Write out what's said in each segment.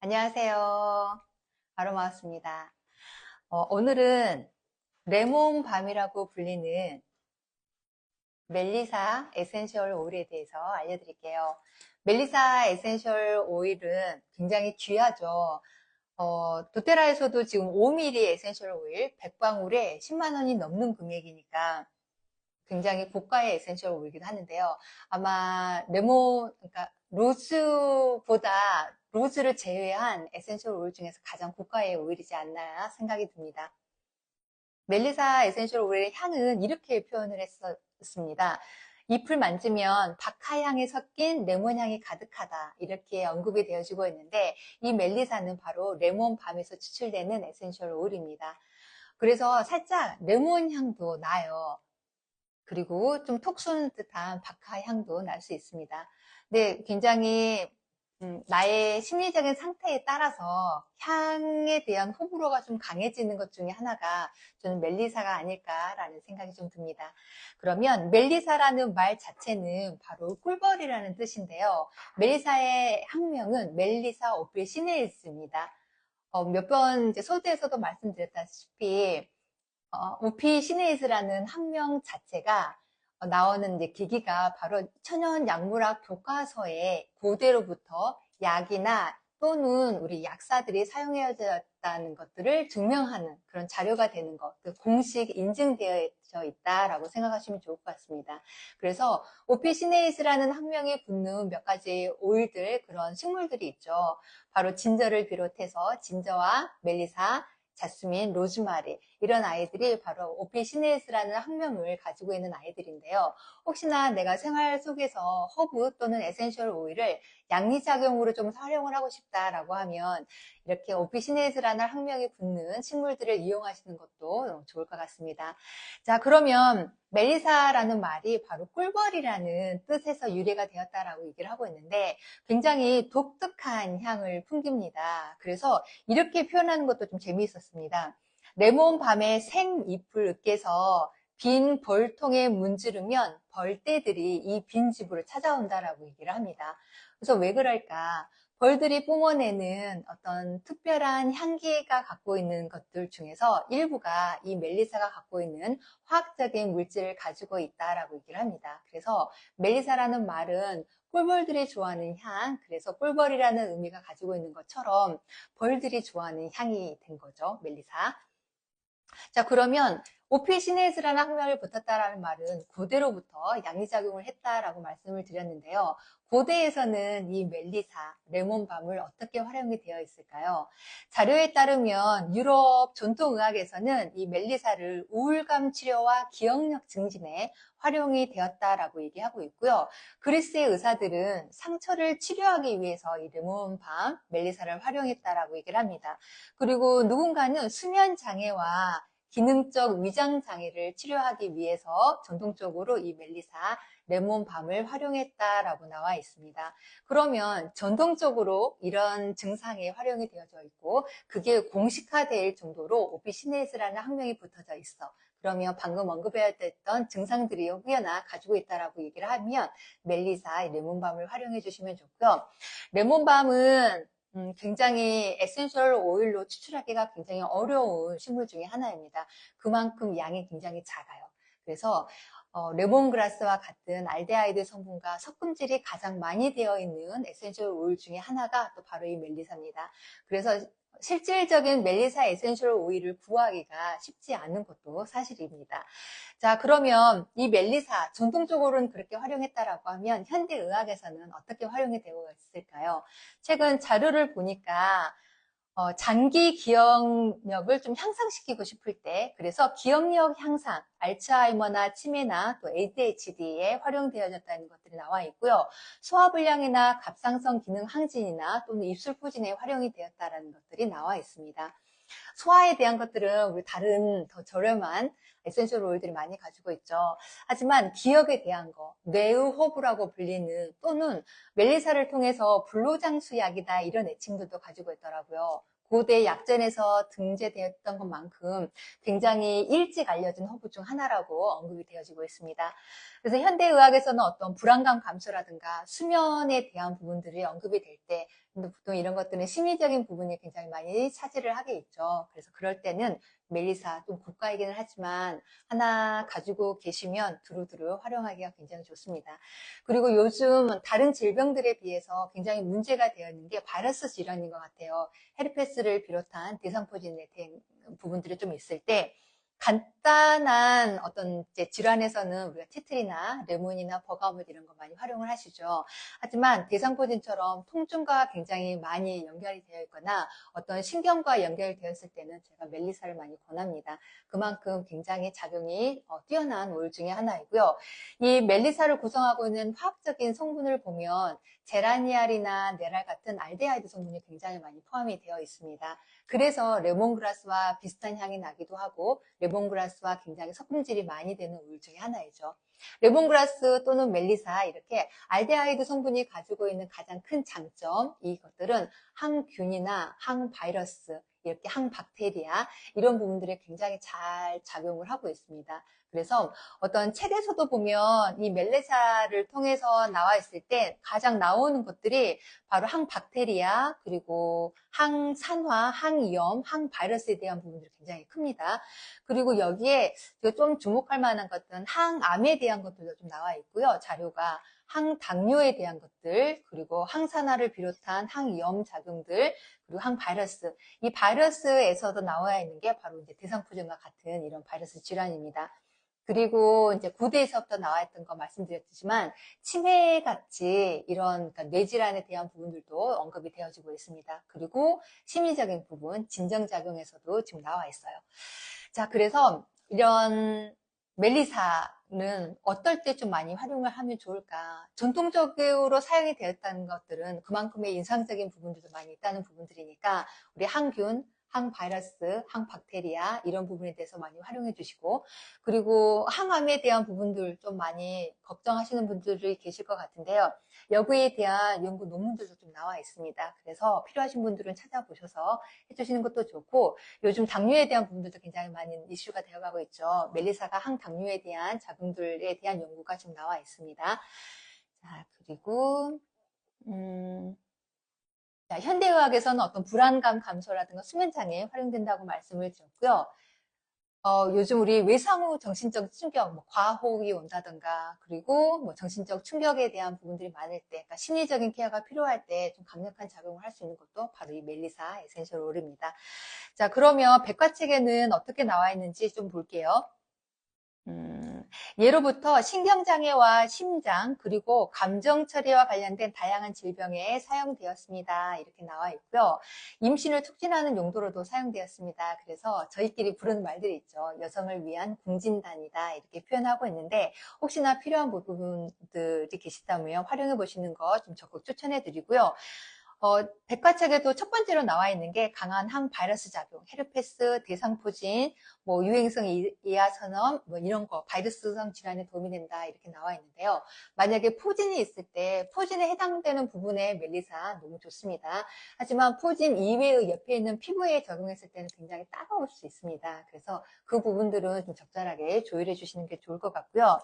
안녕하세요. 아로마우스입니다. 오늘은 레몬밤이라고 불리는 멜리사 에센셜 오일에 대해서 알려드릴게요. 멜리사 에센셜 오일은 굉장히 귀하죠. 도테라에서도 지금 5ml 에센셜 오일 100방울에 10만 원이 넘는 금액이니까 굉장히 고가의 에센셜 오일이기도 하는데요. 아마 그러니까 로즈를 제외한 에센셜 오일 중에서 가장 고가의 오일이지 않나 생각이 듭니다. 멜리사 에센셜 오일의 향은 이렇게 표현을 했었습니다. 잎을 만지면 박하향이 섞인 레몬향이 가득하다, 이렇게 언급이 되어지고 있는데, 이 멜리사는 바로 레몬밤에서 추출되는 에센셜 오일입니다. 그래서 살짝 레몬 향도 나요. 그리고 좀 톡 쏘는 듯한 박하 향도 날 수 있습니다. 근데 굉장히 나의 심리적인 상태에 따라서 향에 대한 호불호가 좀 강해지는 것 중에 하나가 저는 멜리사가 아닐까라는 생각이 좀 듭니다. 그러면 멜리사라는 말 자체는 바로 꿀벌이라는 뜻인데요. 멜리사의 학명은 멜리사 오피시네이스입니다. 몇 번 소드에서도 말씀드렸다시피 오피 시네이즈라는 학명 자체가 나오는 이제 계기가 바로 천연약물학 교과서에 고대로부터 약이나 또는 우리 약사들이 사용해왔다는 것들을 증명하는 그런 자료가 되는 것, 그 공식 인증되어 있다라고 생각하시면 좋을 것 같습니다. 그래서 오피시네이스라는 학명에 붙는 몇 가지 오일들, 그런 식물들이 있죠. 바로 진저를 비롯해서 진저와 멜리사, 자스민, 로즈마리, 이런 아이들이 바로 오피시네스라는 학명을 가지고 있는 아이들인데요. 혹시나 내가 생활 속에서 허브 또는 에센셜 오일을 양리작용으로 좀 활용을 하고 싶다라고 하면 이렇게 오피시네스라는 학명이 붙는 식물들을 이용하시는 것도 좋을 것 같습니다. 자, 그러면 멜리사라는 말이 바로 꿀벌이라는 뜻에서 유래가 되었다라고 얘기를 하고 있는데, 굉장히 독특한 향을 풍깁니다. 그래서 이렇게 표현하는 것도 좀 재미있었습니다. 레몬밤에 생잎을 으깨서 빈 벌통에 문지르면 벌떼들이 이 빈 집으로 찾아온다라고 얘기를 합니다. 그래서 왜 그럴까? 벌들이 뿜어내는 어떤 특별한 향기가 갖고 있는 것들 중에서 일부가 이 멜리사가 갖고 있는 화학적인 물질을 가지고 있다라고 얘기를 합니다. 그래서 멜리사라는 말은 꿀벌들이 좋아하는 향, 그래서 꿀벌이라는 의미가 가지고 있는 것처럼 벌들이 좋아하는 향이 된 거죠, 멜리사. 자, 그러면 오피시네스라는 학명을 붙었다라는 말은 고대로부터 양리작용을 했다라고 말씀을 드렸는데요. 고대에서는 이 멜리사, 레몬밤을 어떻게 활용이 되어 있을까요? 자료에 따르면 유럽 전통의학에서는 이 멜리사를 우울감 치료와 기억력 증진에 활용이 되었다라고 얘기하고 있고요. 그리스의 의사들은 상처를 치료하기 위해서 이 레몬밤, 멜리사를 활용했다라고 얘기를 합니다. 그리고 누군가는 수면 장애와 기능적 위장 장애를 치료하기 위해서 전통적으로 이 멜리사, 레몬밤을 활용했다라고 나와 있습니다. 그러면 전통적으로 이런 증상에 활용이 되어져 있고 그게 공식화될 정도로 오피시네스라는 학명이 붙어져 있어. 그러면 방금 언급해야됐던 증상들이 혹여나 가지고 있다라고 얘기를 하면 멜리사, 레몬밤을 활용해 주시면 좋고요. 레몬밤은 굉장히 에센셜 오일로 추출하기가 굉장히 어려운 식물 중에 하나입니다. 그만큼 양이 굉장히 작아요. 그래서 레몬그라스와 같은 알데하이드 성분과 석금질이 가장 많이 되어 있는 에센셜 오일 중에 하나가 또 바로 이 멜리사입니다. 그래서 실질적인 멜리사 에센셜 오일을 구하기가 쉽지 않은 것도 사실입니다. 자, 그러면 이 멜리사 전통적으로는 그렇게 활용했다라고 하면 현대의학에서는 어떻게 활용이 되어 있을까요? 최근 자료를 보니까 장기 기억력을 좀 향상시키고 싶을 때, 그래서 기억력 향상, 알츠하이머나 치매나 또 ADHD에 활용되어졌다는 것들이 나와 있고요. 소화불량이나 갑상선 기능 항진이나 또는 입술 포진에 활용이 되었다는 것들이 나와 있습니다. 소화에 대한 것들은 우리 다른 더 저렴한 에센셜 오일들이 많이 가지고 있죠. 하지만 기억에 대한 거, 뇌의 호부라고 불리는 또는 멜리사를 통해서 불로장수약이다, 이런 애칭들도 가지고 있더라고요. 고대 약전에서 등재되었던 것만큼 굉장히 일찍 알려진 허브 중 하나라고 언급이 되어지고 있습니다. 그래서 현대의학에서는 어떤 불안감 감소라든가 수면에 대한 부분들이 언급이 될 때, 보통 이런 것들은 심리적인 부분이 굉장히 많이 차지를 하게 있죠. 그래서 그럴 때는 멜리사, 좀 고가이기는 하지만 하나 가지고 계시면 두루두루 활용하기가 굉장히 좋습니다. 그리고 요즘 다른 질병들에 비해서 굉장히 문제가 되어 있는 게 바이러스 질환인 것 같아요. 헤르페스를 비롯한 대상포진에 대한 부분들이 좀 있을 때 간단한 어떤 질환에서는 우리가 티트리나 레몬이나 버가못 이런 거 많이 활용을 하시죠. 하지만 대상포진처럼 통증과 굉장히 많이 연결이 되어 있거나 어떤 신경과 연결되었을 때는 제가 멜리사를 많이 권합니다. 그만큼 굉장히 작용이 뛰어난 오일 중에 하나이고요. 이 멜리사를 구성하고 있는 화학적인 성분을 보면 제라니알이나 네랄 같은 알데하이드 성분이 굉장히 많이 포함이 되어 있습니다. 그래서 레몬그라스와 비슷한 향이 나기도 하고 레몬그라스와 굉장히 섞음질이 많이 되는 오일 중에 하나이죠. 레몬그라스 또는 멜리사 이렇게 알데하이드 성분이 가지고 있는 가장 큰 장점, 이것들은 항균이나 항바이러스, 이렇게 항박테리아 이런 부분들이 굉장히 잘 작용을 하고 있습니다. 그래서 어떤 책에서도 보면 이 멜리사를 통해서 나와 있을 때 가장 나오는 것들이 바로 항박테리아, 그리고 항산화, 항염, 항바이러스에 대한 부분들이 굉장히 큽니다. 그리고 여기에 좀 주목할 만한 것들은 항암에 대한 것들도 좀 나와 있고요. 자료가 항당뇨에 대한 것들, 그리고 항산화를 비롯한 항염 작용들, 그리고 항바이러스. 이 바이러스에서도 나와 있는 게 바로 이제 대상포진과 같은 이런 바이러스 질환입니다. 그리고 이제 구대에서부터 나와 있던 거 말씀드렸지만 치매같이 이런 그러니까 뇌질환에 대한 부분들도 언급이 되어지고 있습니다. 그리고 심리적인 부분, 진정작용에서도 지금 나와 있어요. 자, 그래서 이런 멜리사는 어떨 때 좀 많이 활용을 하면 좋을까? 전통적으로 사용이 되었다는 것들은 그만큼의 인상적인 부분들도 많이 있다는 부분들이니까 우리 항균, 항바이러스, 항박테리아 이런 부분에 대해서 많이 활용해 주시고 그리고 항암에 대한 부분들 좀 많이 걱정하시는 분들이 계실 것 같은데요. 여기에 대한 연구 논문들도 좀 나와 있습니다. 그래서 필요하신 분들은 찾아보셔서 해주시는 것도 좋고 요즘 당뇨에 대한 부분들도 굉장히 많은 이슈가 되어가고 있죠. 멜리사가 항당뇨에 대한 작용들에 대한 연구가 지금 나와 있습니다. 자, 그리고 자, 현대의학에서는 어떤 불안감 감소라든가 수면장애에 활용된다고 말씀을 드렸고요. 요즘 우리 외상 후 정신적 충격, 뭐 과호흡이 온다든가, 그리고 뭐 정신적 충격에 대한 부분들이 많을 때, 그러니까 심리적인 케어가 필요할 때 좀 강력한 작용을 할 수 있는 것도 바로 이 멜리사 에센셜 오일입니다. 자, 그러면 백과책에는 어떻게 나와 있는지 좀 볼게요. 예로부터 신경장애와 심장 그리고 감정 처리와 관련된 다양한 질병에 사용되었습니다. 이렇게 나와 있고요. 임신을 촉진하는 용도로도 사용되었습니다. 그래서 저희끼리 부르는 말들이 있죠. 여성을 위한 공진단이다 이렇게 표현하고 있는데 혹시나 필요한 부분들이 계시다면 활용해 보시는 거 좀 적극 추천해 드리고요. 백과책에도 첫 번째로 나와 있는 게 강한 항바이러스 작용, 헤르페스, 대상포진, 뭐 유행성 이하선염, 뭐 이런 거, 바이러스성 질환에 도움이 된다 이렇게 나와 있는데요. 만약에 포진이 있을 때 포진에 해당되는 부분에 멜리사 너무 좋습니다. 하지만 포진 이외의 옆에 있는 피부에 적용했을 때는 굉장히 따가울 수 있습니다. 그래서 그 부분들은 좀 적절하게 조율해 주시는 게 좋을 것 같고요.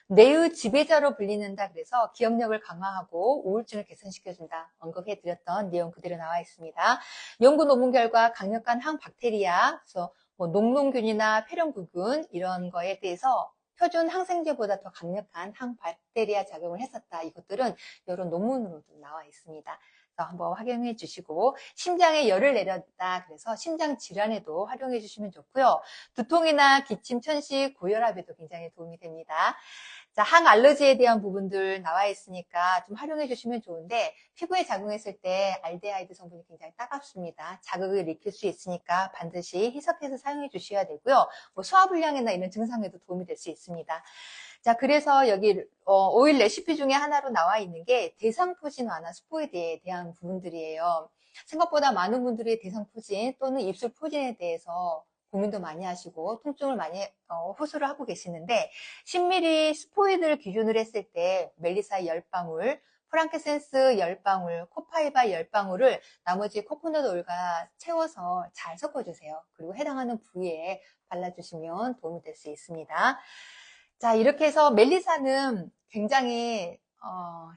뇌의 지배자로 불리는다 그래서 기억력을 강화하고 우울증을 개선시켜준다 언급해드렸던 내용 그대로 나와 있습니다. 연구 논문 결과 강력한 항박테리아, 그래서 뭐 녹농균이나 폐렴구균 이런 거에 대해서 표준 항생제보다 더 강력한 항박테리아 작용을 했었다. 이것들은 여러 논문으로도 나와 있습니다. 그래서 한번 확인해 주시고 심장에 열을 내렸다. 그래서 심장 질환에도 활용해 주시면 좋고요. 두통이나 기침, 천식, 고혈압에도 굉장히 도움이 됩니다. 자, 항알러지에 대한 부분들 나와 있으니까 좀 활용해 주시면 좋은데 피부에 작용했을 때 알데하이드 성분이 굉장히 따갑습니다. 자극을 일으킬 수 있으니까 반드시 희석해서 사용해 주셔야 되고요. 뭐 소화불량이나 이런 증상에도 도움이 될 수 있습니다. 자, 그래서 여기 오일 레시피 중에 하나로 나와 있는 게 대상포진 완화 스포이드에 대한 부분들이에요. 생각보다 많은 분들이 대상포진 또는 입술 포진에 대해서 고민도 많이 하시고 통증을 많이 호소를 하고 계시는데 10ml 스포이드를 기준으로 했을 때 멜리사 10방울 프랑키센스 10방울, 코파이바 10방울을 나머지 코코넛 오일과 채워서 잘 섞어주세요. 그리고 해당하는 부위에 발라주시면 도움이 될 수 있습니다. 자, 이렇게 해서 멜리사는 굉장히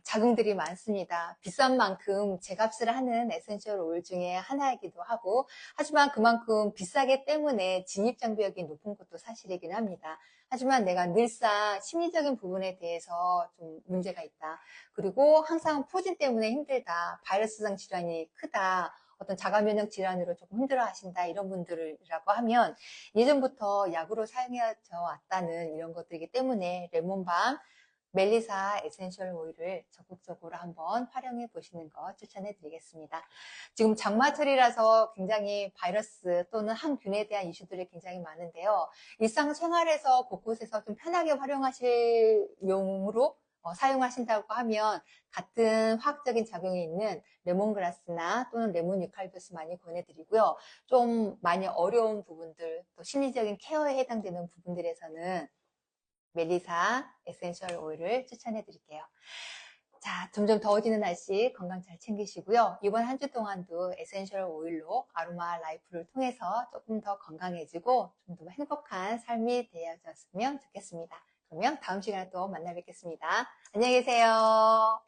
작용들이 많습니다. 비싼 만큼 제값을 하는 에센셜 오일 중에 하나이기도 하고, 하지만 그만큼 비싸기 때문에 진입장벽이 높은 것도 사실이긴 합니다. 하지만 내가 늘상 심리적인 부분에 대해서 좀 문제가 있다. 그리고 항상 포진 때문에 힘들다. 바이러스성 질환이 크다. 어떤 자가면역 질환으로 조금 힘들어 하신다. 이런 분들이라고 하면 예전부터 약으로 사용해 왔다는 이런 것들이기 때문에 레몬밤, 멜리사 에센셜 오일을 적극적으로 한번 활용해 보시는 거 추천해 드리겠습니다. 지금 장마철이라서 굉장히 바이러스 또는 항균에 대한 이슈들이 굉장히 많은데요. 일상생활에서 곳곳에서 좀 편하게 활용하실 용으로 사용하신다고 하면 같은 화학적인 작용이 있는 레몬그라스나 또는 레몬 유칼비스 많이 권해드리고요. 좀 많이 어려운 부분들, 또 심리적인 케어에 해당되는 부분들에서는 멜리사 에센셜 오일을 추천해 드릴게요. 자, 점점 더워지는 날씨 건강 잘 챙기시고요. 이번 한 주 동안도 에센셜 오일로 아로마 라이프를 통해서 조금 더 건강해지고 좀 더 행복한 삶이 되어졌으면 좋겠습니다. 그러면 다음 시간에 또 만나 뵙겠습니다. 안녕히 계세요.